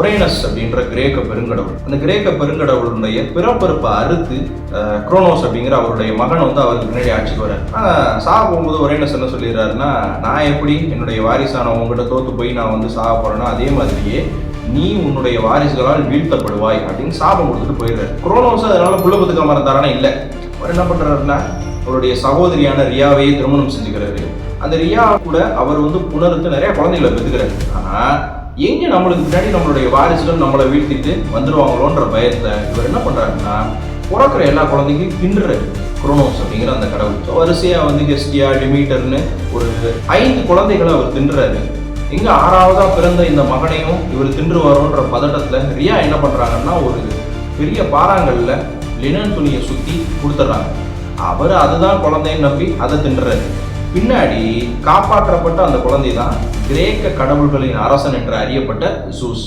ஒரேனஸ் அப்படின்ற கிரேக்க பெருங்கடவுள். அந்த கிரேக்க பெருங்கடவுளுடைய பிறப்பறுப்பை அறுத்து குரோனோஸ் அப்படிங்கிற அவருடைய மகன் வந்து அவருக்கு பின்னாடி ஆட்சிக்கு வர்றாரு. சாக போகும்போது ஒரேனஸ் என்ன சொல்லிடுறாருன்னா, நான் எப்படி என்னுடைய வாரிசான உங்ககிட்ட தோத்து போய் நான் வந்து சாக போறேன்னா அதே மாதிரியே நீ உன்னுடைய வாரிசுகளால் வீழ்த்தப்படுவாய் அப்படின்னு சாபம் கொடுத்துட்டு போயிடுறாரு. குரோனோஸ் அதனால புள்ள பத்துக்காம இருந்தாரானா இல்லை. அவர் என்ன பண்றாருன்னா அவருடைய சகோதரியான ரியாவையே திருமணம் செஞ்சுக்கிறாரு. அந்த ரியா கூட அவர் வந்து புணர்ந்து நிறைய குழந்தைகளை பெற்றுக்கிறாரு. ஆனா எங்க நம்மளுக்கு பின்னாடி நம்மளுடைய வாரிசுகள் நம்மளை வீழ்த்திட்டு வந்துருவாங்களோன்ற பயத்துல இவர் என்ன பண்றாருன்னா பிறக்கிற எல்லா குழந்தைக்கும் தின்றுறாரு குரோனோஸ் அப்படிங்கிற அந்த கடவுள். வரிசையா வந்து ஹெஸ்டியா டிமீட்டர்னு ஒரு 5 குழந்தைகளை அவர் தின்றுறாரு. எங்க 6வதா பிறந்த இந்த மகனையும் இவர் தின்றுவாரோன்ற பதட்டத்துல ரியா என்ன பண்றாங்கன்னா ஒரு பெரிய பாறாங்கல்ல லினன் துணியை சுத்தி கொடுத்துட்றாங்க. அவர் அதுதான் குழந்தைன்னு நம்பி அதை தின்றுறாரு. பின்னாடி காப்பாற்றப்பட்ட அந்த குழந்தை தான் கிரேக்க கடவுள்களின் அரசன் என்று அறியப்பட்ட ஜூஸ்.